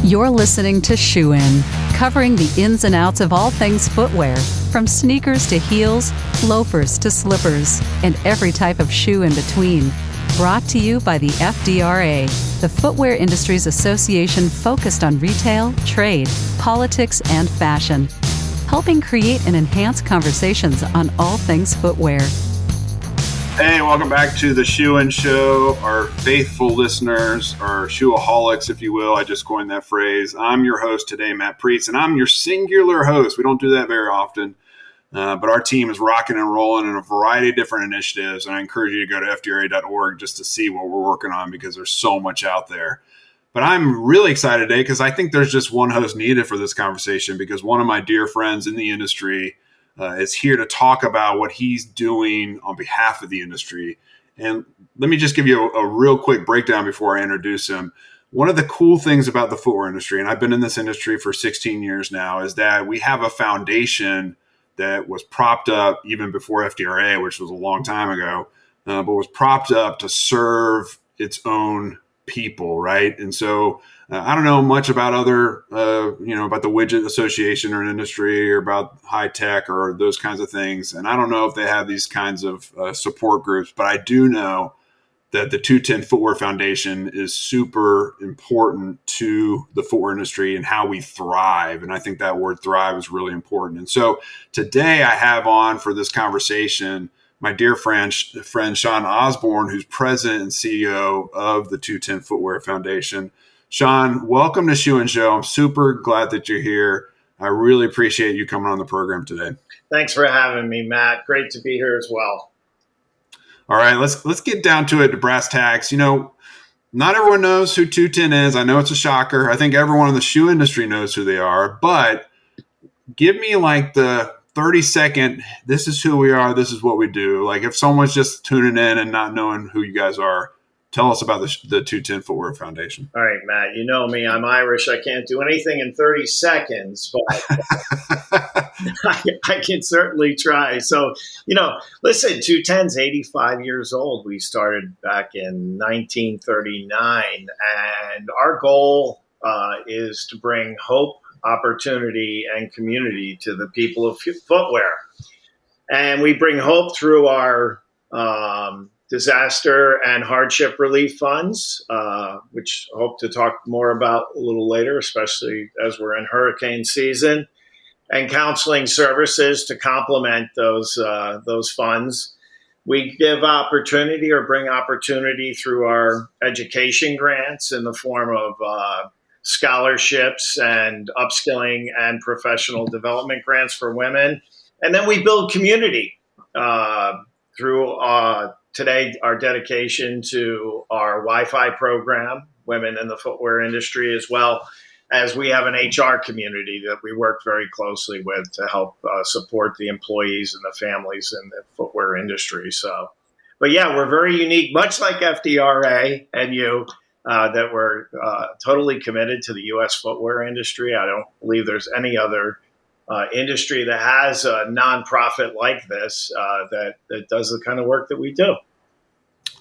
You're listening to Shoe In, covering the ins and outs of all things footwear, from sneakers to heels, loafers to slippers, and every type of shoe in between. Brought to you by the FDRA, the Footwear Industry's association focused on retail, trade, politics, and fashion, helping create and enhance conversations on all things footwear. Hey, welcome back to the Shoe In Show. Our faithful listeners, our shoeaholics, if you will. I just coined that phrase. I'm your host today, Matt Preetz, and I'm your singular host. We don't do that very often, but our team is rocking and rolling in a variety of different initiatives, and I encourage you to go to fdra.org just to see what we're working on because there's so much out there. But I'm really excited today because I think there's just one host needed for this conversation because one of my dear friends in the industry is here to talk about what he's doing on behalf of the industry. And let me just give you a real quick breakdown before I introduce him. One of the cool things about the footwear industry, and I've been in this industry for 16 years now, is that we have a foundation that was propped up even before FDRA, which was a long time ago, but was propped up to serve its own people, right? And so I don't know much about other, about the widget association or an industry or about high tech or those kinds of things. And I don't know if they have these kinds of support groups, but I do know that the 210 Footwear Foundation is super important to the footwear industry and how we thrive. And I think that word thrive is really important. And so today I have on for this conversation my dear friend Shawn Osborne, who's president and CEO of the 210 Footwear Foundation. Shawn, welcome to Shoe In Show. I'm super glad that you're here. I really appreciate you coming on the program today. Thanks for having me, Matt. Great to be here as well. All right, let's get down to it, to brass tacks. You know, not everyone knows who 210 is. I know it's a shocker. I think everyone in the shoe industry knows who they are, but give me like the 30-second, this is who we are, this is what we do. Like if someone's just tuning in and not knowing who you guys are, tell us about the 210 Footwear Foundation. All right, Matt, you know me. I'm Irish. I can't do anything in 30 seconds, but I can certainly try. So, listen, 210's 85 years old. We started back in 1939, and our goal is to bring hope, opportunity, and community to the people of footwear. And we bring hope through our disaster and hardship relief funds, which I hope to talk more about a little later, especially as we're in hurricane season, and counseling services to complement those funds. We give opportunity or bring opportunity through our education grants in the form of scholarships and upskilling and professional development grants for women. And then we build community through today, our dedication to our Wi-Fi program, Women in the Footwear Industry, as well as we have an HR community that we work very closely with to help support the employees and the families in the footwear industry. So, but yeah, we're very unique, much like FDRA and you, that we're totally committed to the U.S. footwear industry. I don't believe there's any other industry that has a nonprofit like this that does the kind of work that we do.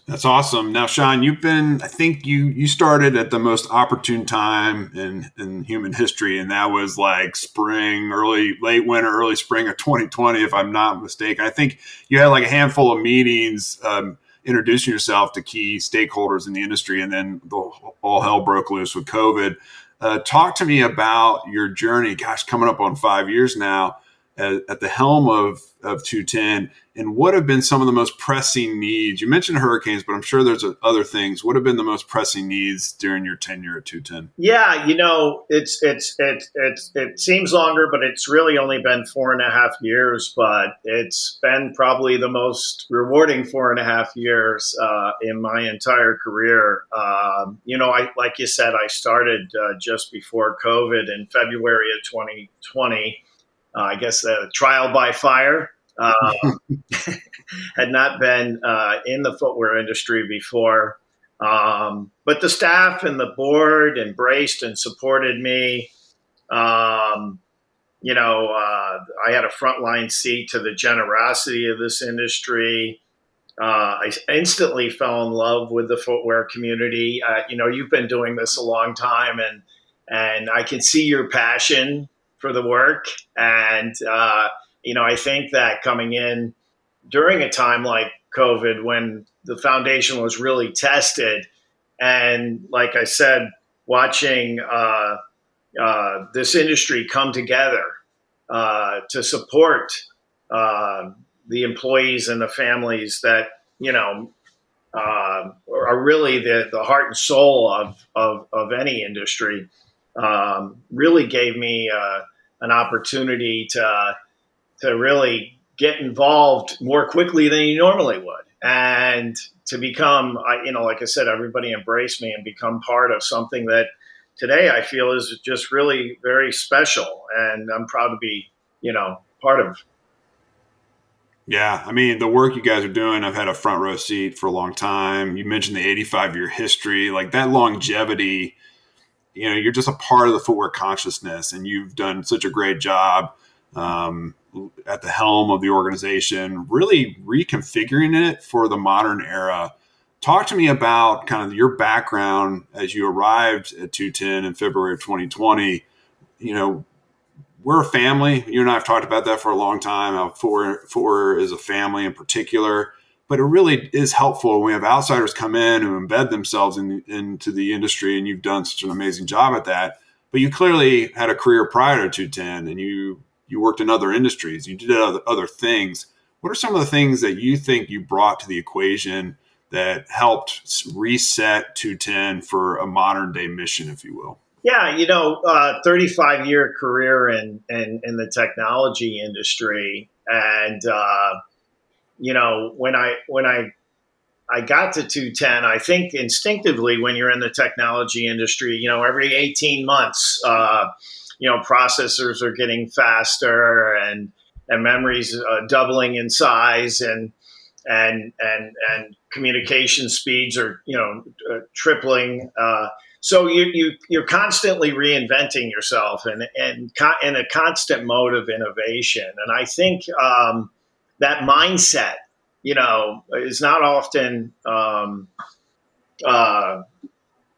That's awesome. Now, Shawn, I think you started at the most opportune time in human history, and that was like spring, late winter, early spring of 2020, if I'm not mistaken. I think you had like a handful of meetings introducing yourself to key stakeholders in the industry, and then all hell broke loose with COVID. Talk to me about your journey, coming up on 5 years now at the helm of 210, and what have been some of the most pressing needs? You mentioned hurricanes, but I'm sure there's other things. What have been the most pressing needs during your tenure at 210? Yeah, it seems longer, but it's really only been 4.5 years, but it's been probably the most rewarding 4.5 years in my entire career. Like you said, I started just before COVID in February of 2020. I guess trial by fire. Had not been in the footwear industry before. But the staff and the board embraced and supported me. I had a frontline seat to the generosity of this industry. I instantly fell in love with the footwear community. You've been doing this a long time, and I can see your passion for the work. And, I think that coming in during a time like COVID, when the foundation was really tested, and like I said, watching this industry come together to support the employees and the families that are really the heart and soul of any industry, really gave me an opportunity to really get involved more quickly than you normally would, and to become, like I said, everybody embraced me and become part of something that today I feel is just really very special, and I'm proud to be, part of. Yeah, I mean, the work you guys are doing, I've had a front row seat for a long time. You mentioned the 85-year history, like that longevity. You're just a part of the footwear consciousness, and you've done such a great job at the helm of the organization, really reconfiguring it for the modern era. Talk to me about kind of your background as you arrived at 210 in February of 2020. We're a family. You and I have talked about that for a long time. How footwear is a family in particular, but it really is helpful when we have outsiders come in who embed themselves into the industry, and you've done such an amazing job at that. But you clearly had a career prior to 210, and you worked in other industries. You did other things. What are some of the things that you think you brought to the equation that helped reset 210 for a modern day mission, if you will? Yeah, 35-year career in the technology industry, and when I got to 210, I think instinctively when you're in the technology industry, every 18 months, processors are getting faster, and memories doubling in size, and communication speeds are tripling. So you're constantly reinventing yourself, and in a constant mode of innovation. And I think that mindset, is not often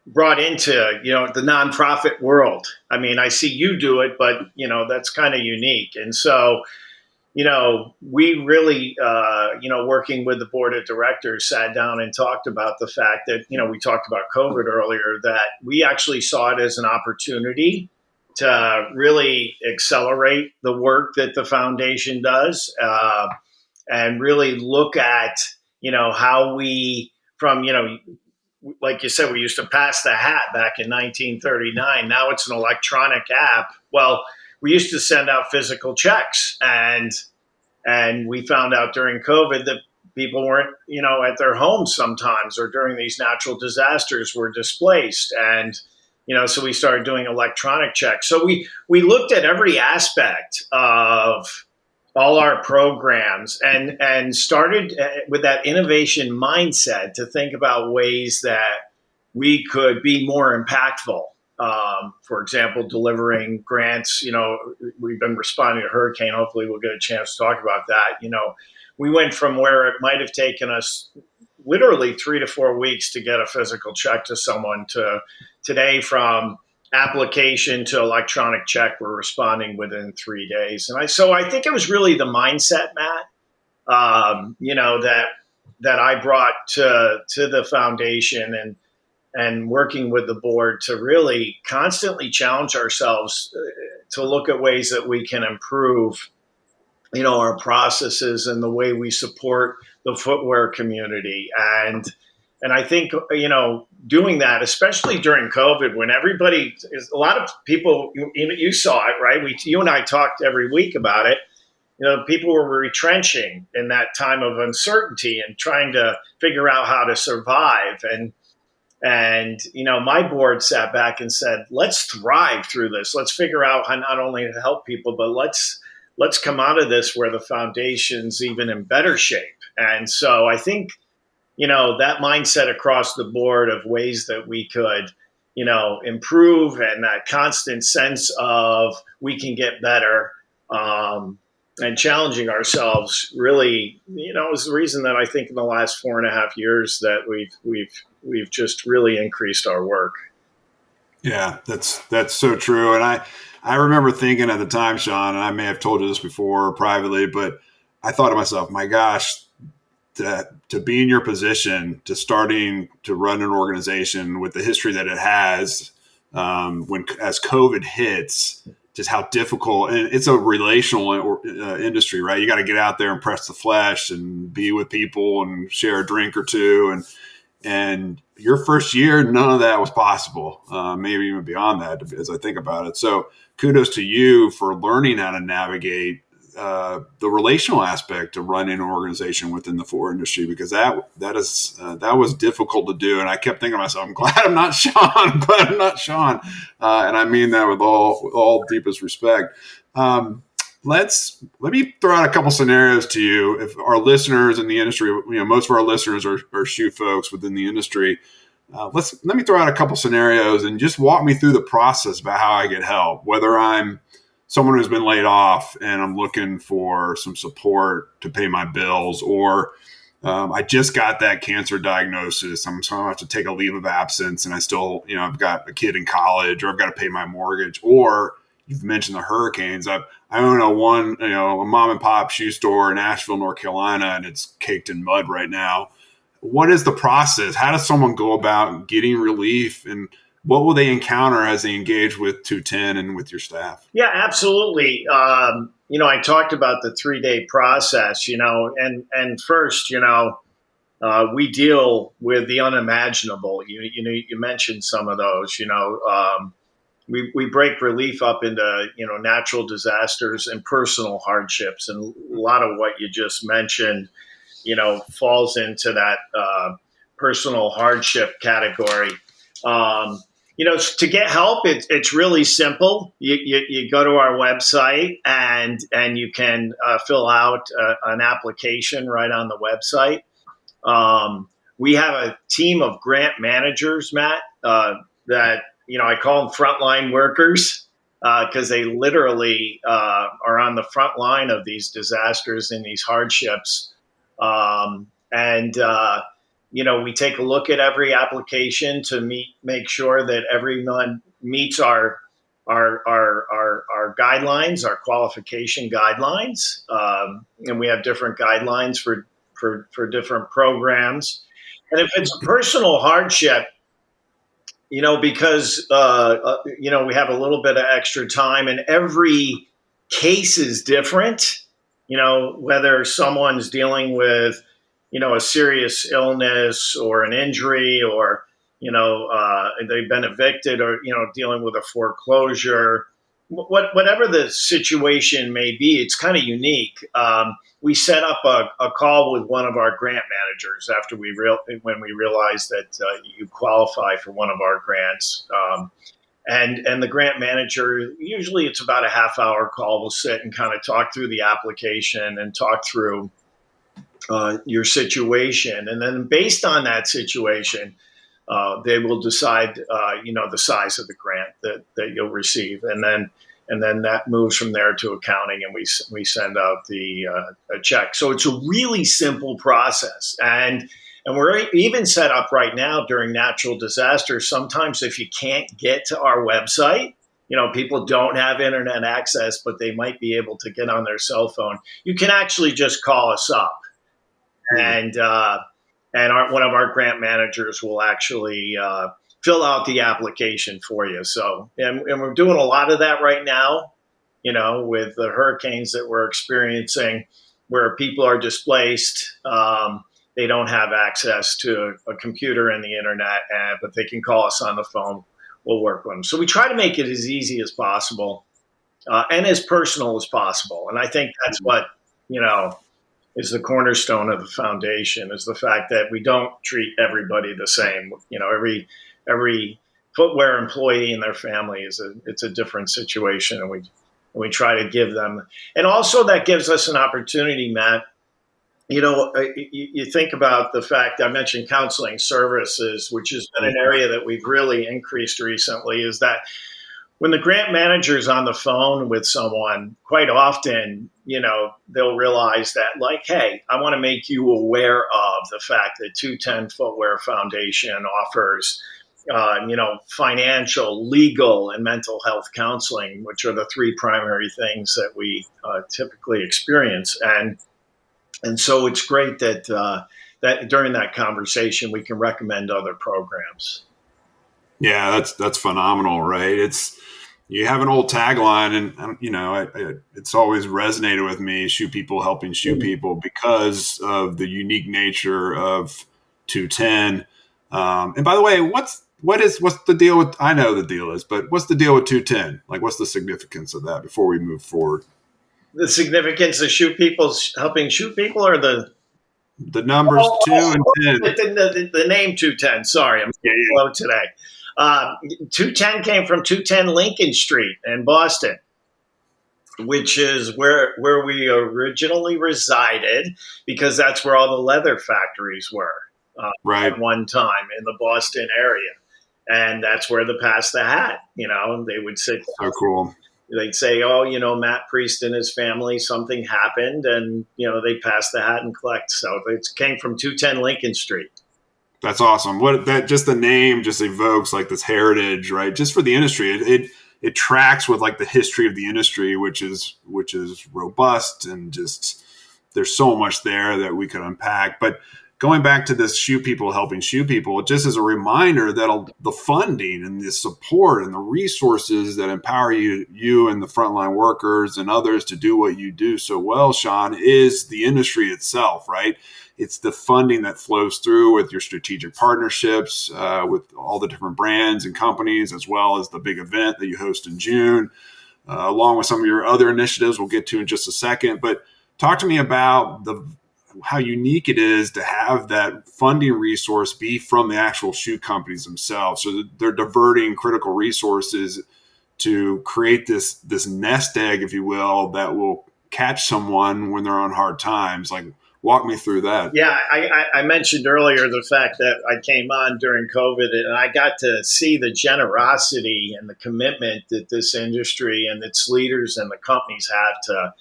brought into the nonprofit world. I mean, I see you do it, but that's kind of unique. And so we really, working with the board of directors, sat down and talked about the fact that, we talked about COVID earlier, that we actually saw it as an opportunity to really accelerate the work that the foundation does, and really look at, how we, from, like you said, we used to pass the hat back in 1939. Now it's an electronic app. Well, we used to send out physical checks, and we found out during COVID that people weren't, at their homes sometimes, or during these natural disasters were displaced. And, so we started doing electronic checks. So we looked at every aspect of all our programs, and started with that innovation mindset to think about ways that we could be more impactful. For example, delivering grants. We've been responding to hurricane. Hopefully we'll get a chance to talk about that. We went from where it might have taken us literally 3 to 4 weeks to get a physical check to someone, to today, from application to electronic check, we're responding within 3 days. And so I think it was really the mindset, Matt, that I brought to the foundation, and working with the board to really constantly challenge ourselves to look at ways that we can improve, our processes and the way we support the footwear community. And I think, doing that, especially during COVID, when a lot of people, you saw it, right? You and I talked every week about it. People were retrenching in that time of uncertainty and trying to figure out how to survive. And my board sat back and said, let's thrive through this. Let's figure out how not only to help people, but let's come out of this where the foundation's even in better shape. And so I think, that mindset across the board of ways that we could, improve, and that constant sense of we can get better, and challenging ourselves, really, is the reason that I think in the last 4.5 years that we've just really increased our work. Yeah, that's so true. And I remember thinking at the time, Shawn, and I may have told you this before privately, but I thought to myself, my gosh, to be in your position, to starting to run an organization with the history that it has, when as COVID hits, just how difficult, and it's a relational industry, right? You got to get out there and press the flesh and be with people and share a drink or two, and your first year, none of that was possible, maybe even beyond that, as I think about it. So kudos to you for learning how to navigate the relational aspect of running an organization within the footwear industry, because that was difficult to do. And I kept thinking to myself, I'm glad I'm not Shawn. I'm glad I'm not Shawn. And I mean that with all deepest respect. Let me throw out a couple scenarios to you. If our listeners in the industry, most of our listeners are shoe folks within the industry. Let me throw out a couple scenarios and just walk me through the process about how I get help, whether I'm someone who's been laid off and I'm looking for some support to pay my bills, or I just got that cancer diagnosis. So I'm going to have to take a leave of absence, and I still, I've got a kid in college, or I've got to pay my mortgage. Or you've mentioned the hurricanes. I own a mom and pop shoe store in Asheville, North Carolina, and it's caked in mud right now. What is the process? How does someone go about getting relief, and what will they encounter as they engage with 210 and with your staff? Yeah, absolutely. I talked about the 3-day process, and first, we deal with the unimaginable. You mentioned some of those. We break relief up into natural disasters and personal hardships, and a lot of what you just mentioned, falls into that personal hardship category. To get help, it's really simple. You go to our website and you can fill out an application right on the website. We have a team of grant managers, Matt, that I call them frontline workers, because they literally are on the front line of these disasters and these hardships. We take a look at every application to make sure that everyone meets our guidelines, our qualification guidelines, and we have different guidelines for different programs. And if it's a personal hardship, because we have a little bit of extra time, and every case is different. Whether someone's dealing with a serious illness or an injury, or they've been evicted, or dealing with a foreclosure, whatever the situation may be, it's kind of unique. We set up a call with one of our grant managers after when we realized that you qualify for one of our grants. And the grant manager, usually it's about a half-hour call. We'll sit and kind of talk through the application and talk through your situation. And then based on that situation, they will decide, the size of the grant that you'll receive. And then that moves from there to accounting, and we send out a check. So it's a really simple process. And we're even set up right now during natural disasters. Sometimes if you can't get to our website, people don't have internet access, but they might be able to get on their cell phone. You can actually just call us up, and one of our grant managers will actually fill out the application for you. So, and we're doing a lot of that right now, with the hurricanes that we're experiencing, where people are displaced. They don't have access to a computer and the internet, but they can call us on the phone. We'll work with them. So we try to make it as easy as possible and as personal as possible. And I think that's what, is the cornerstone of the foundation, is the fact that we don't treat everybody the same. Every footwear employee and their family it's a different situation, and we try to give them, and also that gives us an opportunity, Matt. You think about the fact I mentioned counseling services, which has been an area that we've really increased recently, is that when the grant manager's on the phone with someone, quite often, they'll realize that, like, hey, I want to make you aware of the fact that 210 Footwear Foundation offers financial, legal, and mental health counseling, which are the three primary things that we typically experience. And so it's great that during that conversation we can recommend other programs. Yeah, that's phenomenal, right? You have an old tagline, and it's always resonated with me: "Shoe people helping shoe people," because of the unique nature of 210. And by the way, what's the deal with? I know the deal is, but what's the deal with 210? Like, what's the significance of that before we move forward? The significance of shoe people helping shoe people, or the numbers 2 and 10. The name 210. Sorry, I'm slow today. 210 came from 210 Lincoln Street in Boston, which is where we originally resided, because that's where all the leather factories were right at one time in the Boston area. And that's where the pass the hat, they would sit. So cool. They'd say, oh, Matt Priest and his family, something happened, and, they pass the hat and collect. So it came from 210 Lincoln Street. That's awesome. Just the name just evokes like this heritage, right? Just for the industry. It tracks with like the history of the industry, which is robust, and just there's so much there that we could unpack. But going back to this shoe people helping shoe people, just as a reminder that the funding and the support and the resources that empower you and the frontline workers and others to do what you do so well, Shawn, is the industry itself, right? It's the funding that flows through with your strategic partnerships with all the different brands and companies, as well as the big event that you host in June, along with some of your other initiatives we'll get to in just a second. But talk to me about how unique it is to have that funding resource be from the actual shoe companies themselves. So they're diverting critical resources to create this nest egg, if you will, that will catch someone when they're on hard times. Like, walk me through that. Yeah, I mentioned earlier the fact that I came on during COVID, and I got to see the generosity and the commitment that this industry and its leaders and the companies have to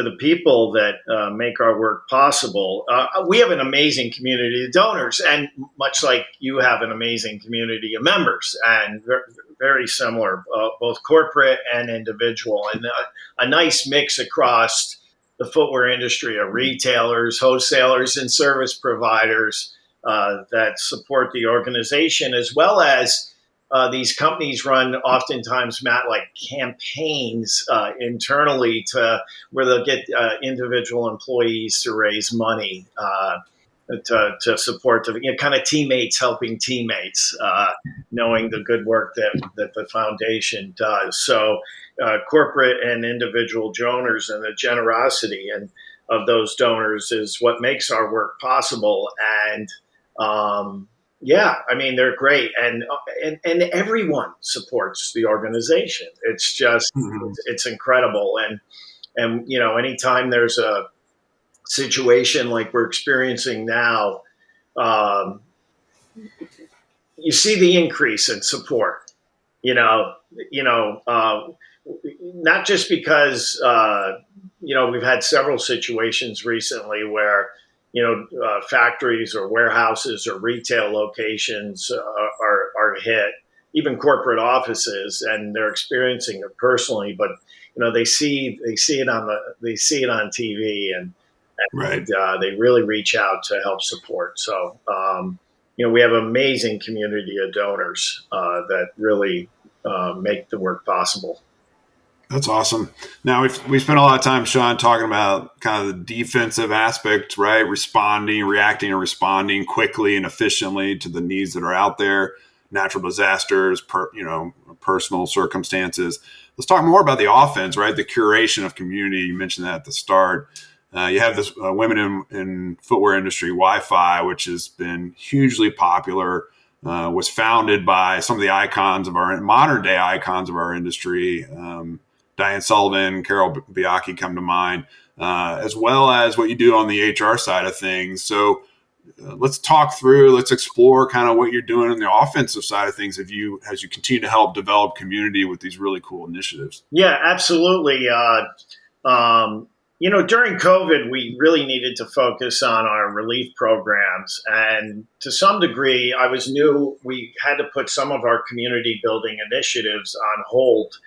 the people that make our work possible. We have an amazing community of donors, and much like you have an amazing community of members, and very similar, both corporate and individual, and a nice mix across the footwear industry of retailers, wholesalers, and service providers that support the organization, as well as these companies run oftentimes, Matt, like campaigns internally where they'll get individual employees to raise money to support kind of teammates helping teammates, knowing the good work that the foundation does. So corporate and individual donors and the generosity of those donors is what makes our work possible. And they're great, and everyone supports the organization. It's just it's incredible, and anytime there's a situation like we're experiencing now, you see the increase in support. Not just because we've had several situations recently where factories or warehouses or retail locations are hit, even corporate offices, and they're experiencing it personally. But they see it on TV, and right. They really reach out to help support. So we have an amazing community of donors that really make the work possible. That's awesome. Now we spent a lot of time, Shawn, talking about kind of the defensive aspect, right? Reacting and responding quickly and efficiently to the needs that are out there, natural disasters, personal circumstances. Let's talk more about the offense, right? The curation of community. You mentioned that at the start. You have this Women in Footwear Industry, WIFI, which has been hugely popular. Was founded by some of the icons of our modern day icons of our industry. Diane Sullivan, Carol Biaki come to mind, as well as what you do on the HR side of things. So let's explore kind of what you're doing on the offensive side of things as you continue to help develop community with these really cool initiatives. Yeah, absolutely. During COVID, we really needed to focus on our relief programs. And to some degree, we had to put some of our community building initiatives on hold.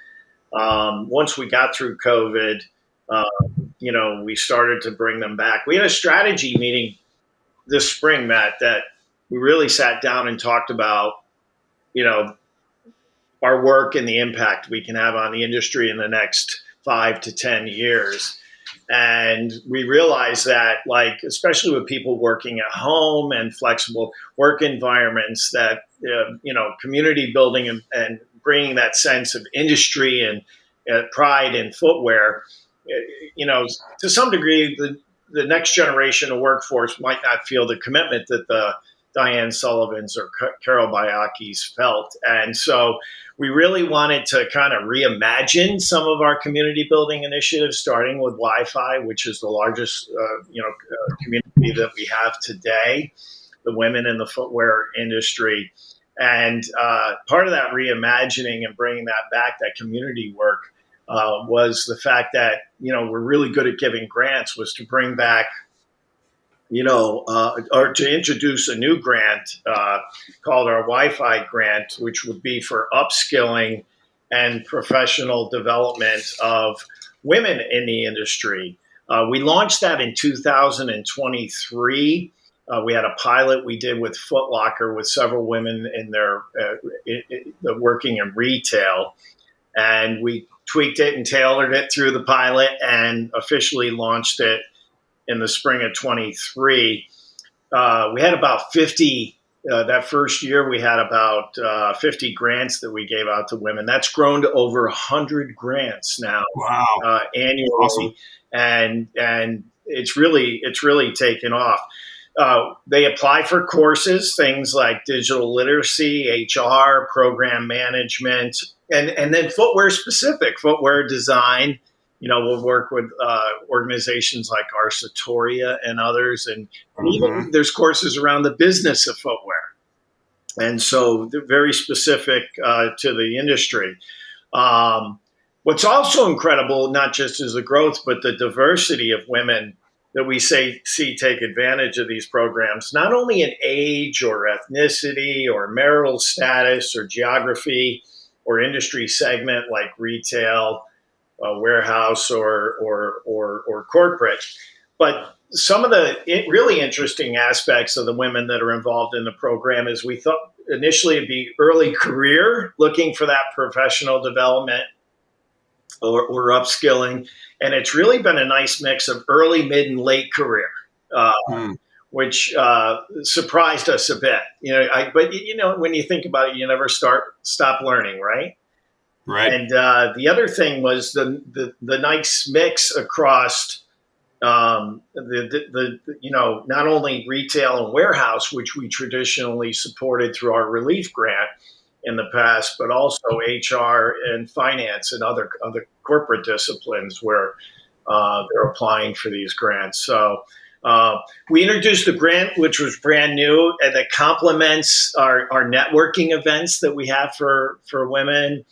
Once we got through COVID, we started to bring them back. We had a strategy meeting this spring, Matt, that we really sat down and talked about, our work and the impact we can have on the industry in the next 5 to 10 years. And we realized that, especially with people working at home and flexible work environments, that, community building and bringing that sense of industry and pride in footwear, to some degree, the next generation of workforce might not feel the commitment that the Diane Sullivans or Carol Bayakis felt. And so we really wanted to kind of reimagine some of our community building initiatives, starting with WIFI, which is the largest community that we have today, the women in the footwear industry. And part of that reimagining and bringing that back, that community work, was the fact that, we're really good at giving grants, was to bring back, or to introduce a new grant called our Wi-Fi grant, which would be for upskilling and professional development of women in the industry. We launched that in 2023. We had a pilot we did with Foot Locker with several women in their working in retail, and we tweaked it and tailored it through the pilot and officially launched it in the spring of 23. We had about 50, that first year we had about 50 grants that we gave out to women. That's grown to over 100 grants now. Wow. Annually. Awesome. And it's really taken off. They apply for courses, things like digital literacy, HR, program management, and then footwear specific, footwear design. We'll work with organizations like Arsatoria and others. And even there's courses around the business of footwear. And so they're very specific to the industry. What's also incredible, not just is the growth, but the diversity of women that we see take advantage of these programs, not only in age or ethnicity or marital status or geography or industry segment like retail, warehouse or corporate. But some of the really interesting aspects of the women that are involved in the program is we thought initially it'd be early career, looking for that professional development or upskilling. And it's really been a nice mix of early, mid, and late career, which surprised us a bit. But when you think about it, you never stop learning, right? Right. And the other thing was the nice mix across not only retail and warehouse, which we traditionally supported through our relief grant in the past, but also HR and finance and other corporate disciplines where they're applying for these grants. So we introduced the grant, which was brand new, and that complements our networking events that we have for women.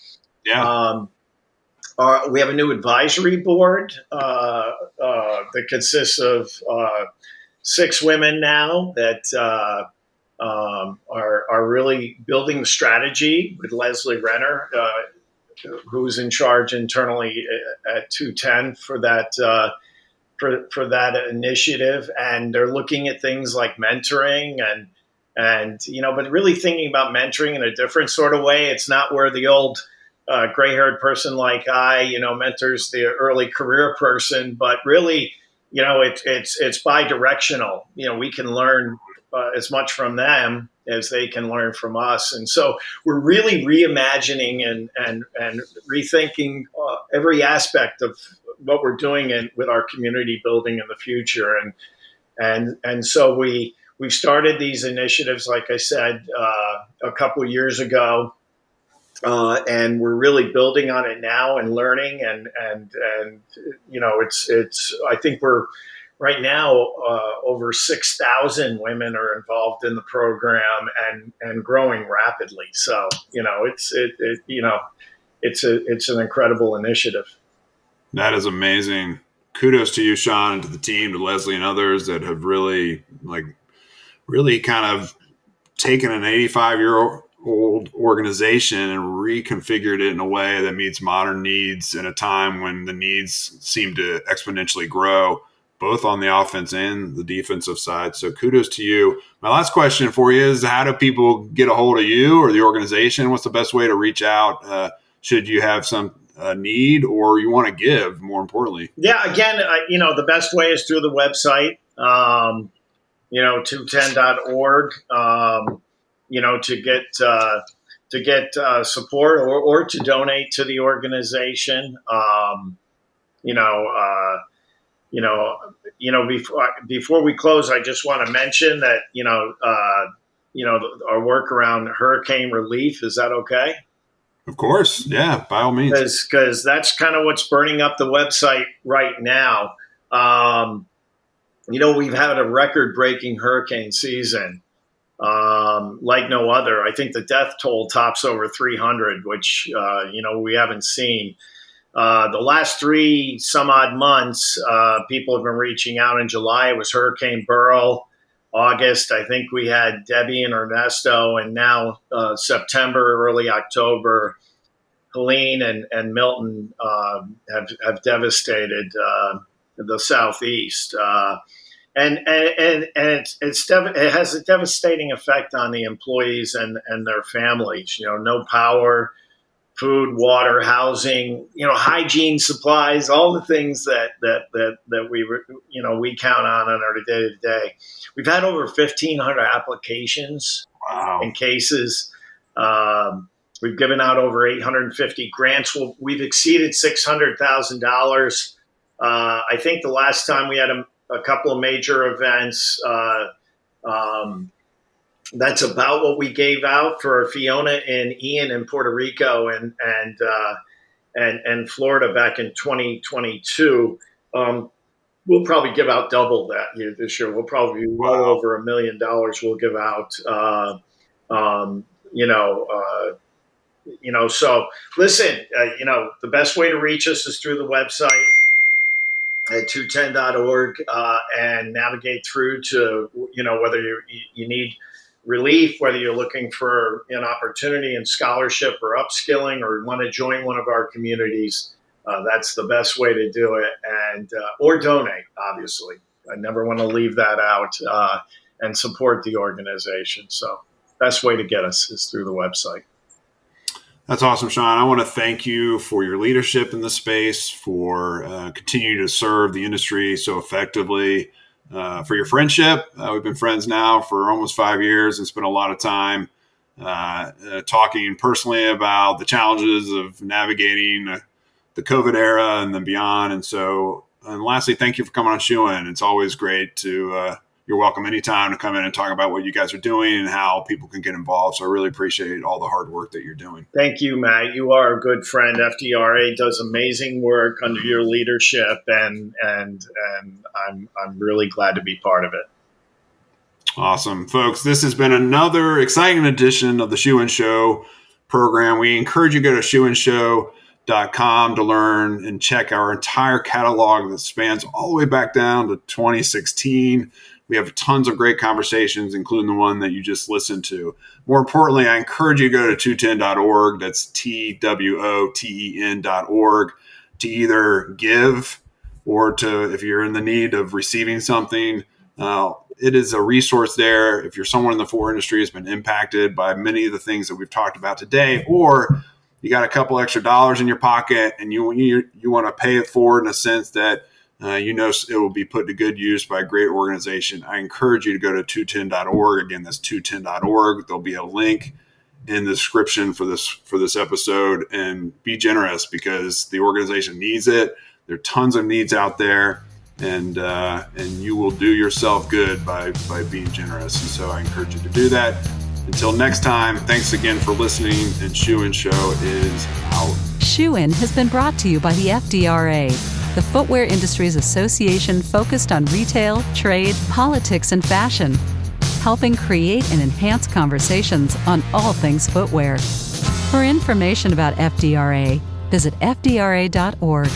Yeah. We have a new advisory board that consists of 6 women now that are really building the strategy with Leslie Renner, who's in charge internally at 210 for that for that initiative. And they're looking at things like mentoring and but really thinking about mentoring in a different sort of way. It's not where the old gray-haired person like I, mentors the early career person, but really, it's bi-directional. We can learn as much from them as they can learn from us. And so we're really reimagining and rethinking every aspect of what we're doing with our community building in the future. And so we started these initiatives, like I said, a couple of years ago. And we're really building on it now and learning and it's I think we're right now over 6,000 women are involved in the program and growing rapidly. So it's an incredible initiative. That is amazing. kudos to you, Shawn, and to the team, to Leslie and others that have really kind of taken an 85-year-old organization and reconfigured it in a way that meets modern needs in a time when the needs seem to exponentially grow, both on the offense and the defensive side. So kudos to you. My last question for you is, how do people get a hold of you or the organization? What's the best way to reach out? Should you have some need or you want to give, more importantly? Yeah, again, the best way is through the website, 2ten.org, to get support or to donate to the organization. Before we close, I just want to mention that, our work around hurricane relief. Is that okay? Of course. Yeah, by all means. Because that's kind of what's burning up the website right now. We've had a record-breaking hurricane season like no other. I think the death toll tops over 300, which, we haven't seen. The last 3 some odd months, people have been reaching out. In July, it was Hurricane Beryl. August, I think we had Debbie and Ernesto, and now September, early October, Helene and Milton have devastated the Southeast, and it has a devastating effect on the employees and their families. No power, food, water, housing, hygiene supplies, all the things that we count on our day to day. We've had over 1,500 applications and cases. We've given out over 850 grants. We've exceeded $600,000. I think the last time we had a couple of major events, that's about what we gave out for Fiona and Ian in Puerto Rico and Florida back in 2022. We'll probably give out double that this year. We'll probably be well over $1 million. We'll give out. So listen. The best way to reach us is through the website at 2ten.org and navigate through to whether you need relief, whether you're looking for an opportunity in scholarship or upskilling, or want to join one of our communities. That's the best way to do it, and or donate. Obviously, I never want to leave that out, and support the organization. So, best way to get us is through the website. That's awesome, Shawn. I want to thank you for your leadership in the space, for continuing to serve the industry so effectively, for your friendship. We've been friends now for almost 5 years and spent a lot of time talking personally about the challenges of navigating the COVID era and then beyond. And lastly, thank you for coming on Shoe In. It's always great to, you're welcome anytime to come in and talk about what you guys are doing and how people can get involved. So I really appreciate all the hard work that you're doing. Thank you, Matt. You are a good friend. FDRA does amazing work under your leadership, and I'm really glad to be part of it. Awesome. Folks, this has been another exciting edition of the Shoe In Show program. We encourage you to go to shoeinshow.com to learn and check our entire catalog that spans all the way back down to 2016. We have tons of great conversations, including the one that you just listened to. More importantly, I encourage you to go to 2ten.org. That's TWOTEN.org to either give or to, if you're in the need of receiving something. It is a resource there. If you're someone in the footwear industry who's been impacted by many of the things that we've talked about today, or you got a couple extra dollars in your pocket and you want to pay it forward in a sense that it will be put to good use by a great organization, I encourage you to go to 2ten.org. Again, that's 2ten.org. There'll be a link in the description for this episode, and be generous because the organization needs it. There are tons of needs out there, and you will do yourself good by being generous. And so I encourage you to do that. Until next time, thanks again for listening, and Shoe In Show is out. Shoe In has been brought to you by the FDRA, the Footwear Industry's association focused on retail, trade, politics, and fashion, helping create and enhance conversations on all things footwear. For information about FDRA, visit fdra.org.